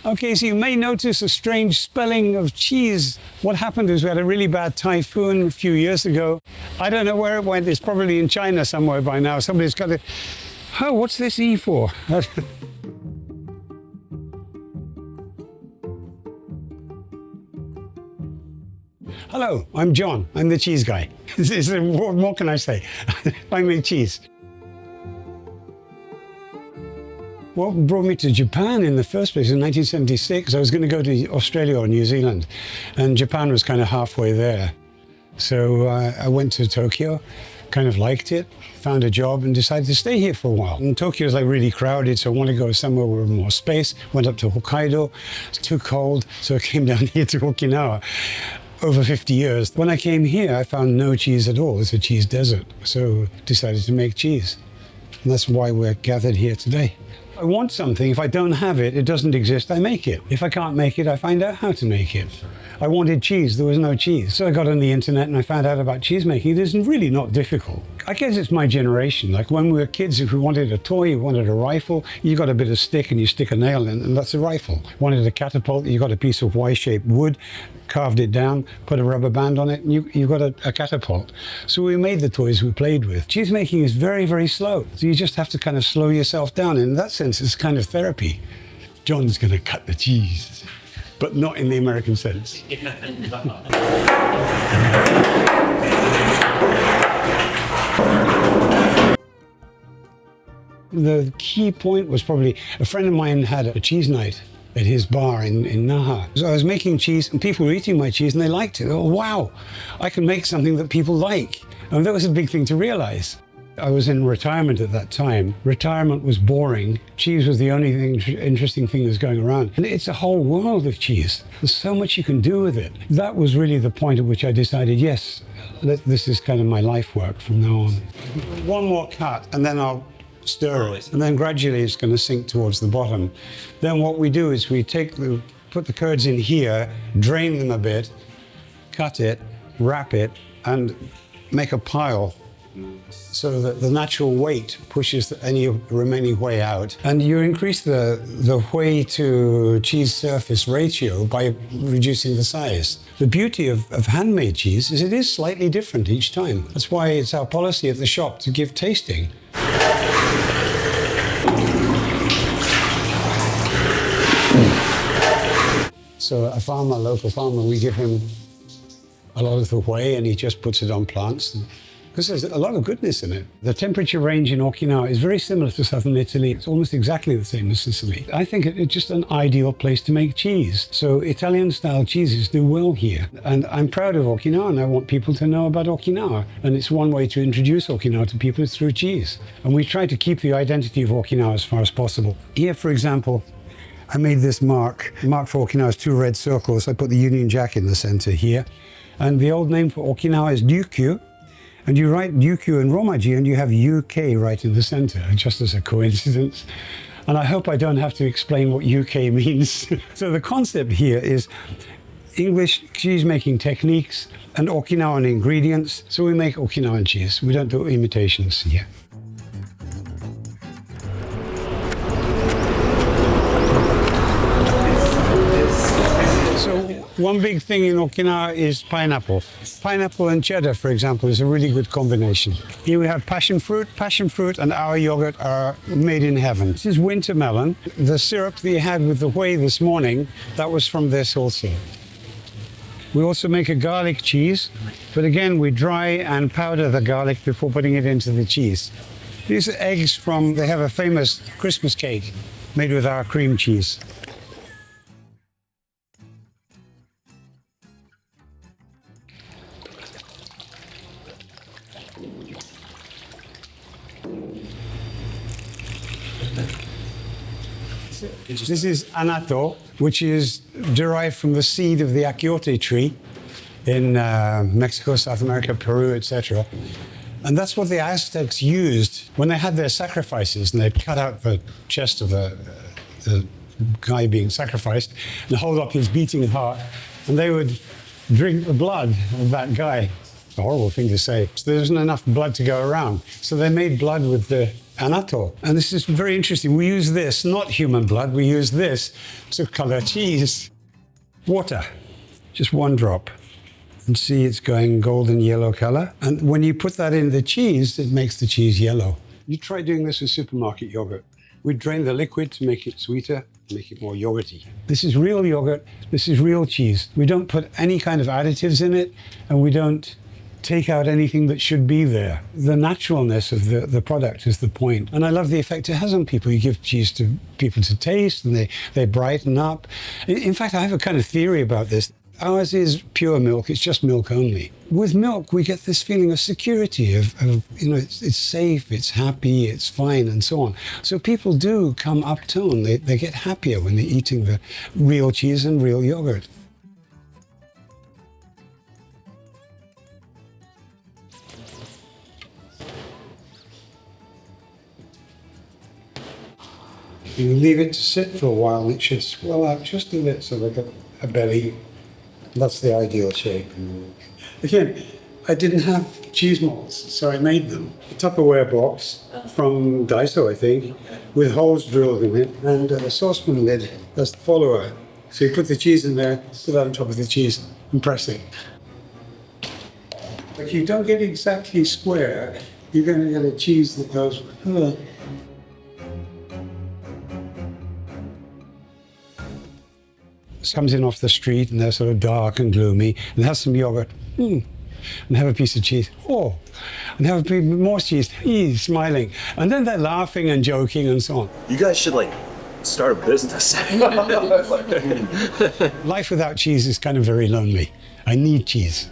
Okay, so you may notice a strange spelling of cheese. What happened is we had a really bad typhoon a few years ago. I don't know where it went. It's probably in China somewhere by now. Somebody's got it. Oh, what's this E for? Hello, I'm John. I'm the cheese guy. What more can I say? I make cheese. What brought me to Japan in the first place in 1976, I was going to go to Australia or New Zealand, and Japan was kind of halfway there. So I went to Tokyo, kind of liked it, found a job and decided to stay here for a while. And Tokyo is like really crowded, so I wanted to go somewhere with more space. Went up to Hokkaido, it's too cold, so I came down here to Okinawa. Over 50 years. When I came here, I found no cheese at all. It's a cheese desert, so decided to make cheese. And that's why we're gathered here today. I want something. If I don't have it, it doesn't exist, I make it. If I can't make it, I find out how to make it. I wanted cheese, there was no cheese. So I got on the internet and I found out about cheese making. It is really not difficult. I guess it's my generation. Like when we were kids, if we wanted a toy, you wanted a rifle, you got a bit of stick and you stick a nail in, and that's a rifle. Wanted a catapult, you got a piece of Y-shaped wood, carved it down, put a rubber band on it, and you got a catapult. So we made the toys we played with. Cheese making is very, very slow. So you just have to kind of slow yourself down. In that sense, it's kind of therapy. John's going to cut the cheese, but not in the American sense. The key point was probably a friend of mine had a cheese night at his bar in Naha. So I was making cheese and people were eating my cheese and they liked it. Oh, wow, I can make something that people like. And that was a big thing to realize. I was in retirement at that time. Retirement was boring. Cheese was the only interesting thing that was going around. And it's a whole world of cheese. There's so much you can do with it. That was really the point at which I decided, yes, this is kind of my life work from now on. One more cut and then I'll stir it. And then gradually it's going to sink towards the bottom. Then what we do is we put the curds in here, drain them a bit, cut it, wrap it, and make a pile so that the natural weight pushes any remaining whey out. And you increase the whey to cheese surface ratio by reducing the size. The beauty of handmade cheese is it is slightly different each time. That's why it's our policy at the shop to give tasting. So a local farmer, we give him a lot of the whey and he just puts it on plants. Because there's a lot of goodness in it. The temperature range in Okinawa is very similar to southern Italy. It's almost exactly the same as Sicily. I think it's just an ideal place to make cheese. So Italian-style cheeses do well here. And I'm proud of Okinawa and I want people to know about Okinawa. And it's one way to introduce Okinawa to people is through cheese. And we try to keep the identity of Okinawa as far as possible. Here, for example, I made this mark. The mark for Okinawa is two red circles. I put the Union Jack in the center here. And the old name for Okinawa is Ryukyu. And you write Ryukyu in Romaji and you have UK right in the center, just as a coincidence. And I hope I don't have to explain what UK means. So the concept here is English cheese-making techniques and Okinawan ingredients. So we make Okinawan cheese. We don't do imitations here. One big thing in Okinawa is pineapple. Pineapple and cheddar, for example, is a really good combination. Here we have passion fruit. Passion fruit and our yogurt are made in heaven. This is winter melon. The syrup that you had with the whey this morning, that was from this also. We also make a garlic cheese, but again, we dry and powder the garlic before putting it into the cheese. These are eggs from, they have a famous Christmas cake made with our cream cheese. This is anato, which is derived from the seed of the achiote tree in Mexico, South America, Peru, etc. And that's what the Aztecs used when they had their sacrifices, and they'd cut out the chest of the guy being sacrificed and hold up his beating heart, and they would drink the blood of that guy. It's a horrible thing to say. So there isn't enough blood to go around. So they made blood with the Annatto. And this is very interesting. We use this, not human blood, we use this to color cheese. Water, just one drop. And see it's going golden yellow color. And when you put that in the cheese, it makes the cheese yellow. You try doing this with supermarket yogurt. We drain the liquid to make it sweeter, make it more yogurty. This is real yogurt, this is real cheese. We don't put any kind of additives in it, and we don't take out anything that should be there. The naturalness of the product is the point. And I love the effect it has on people. You give cheese to people to taste, and they brighten up. In fact, I have a kind of theory about this. Ours is pure milk, it's just milk only. With milk, we get this feeling of security, of it's safe, it's happy, it's fine, and so on. So people do come uptone, they get happier when they're eating the real cheese and real yogurt. You leave it to sit for a while, and it should swell out just a bit, so like a belly. That's the ideal shape. Again, I didn't have cheese molds, so I made them. A Tupperware box from Daiso, I think, with holes drilled in it, and a saucepan lid as the follower. So you put the cheese in there, put that on top of the cheese, and press it. Like you don't get exactly square, you're going to get a cheese that goes, comes in off the street and they're sort of dark and gloomy, and have some yogurt, and have a piece of cheese, and have a piece more cheese, smiling, and then they're laughing and joking and so on. You guys should start a business. Life without cheese is kind of very lonely. I need cheese.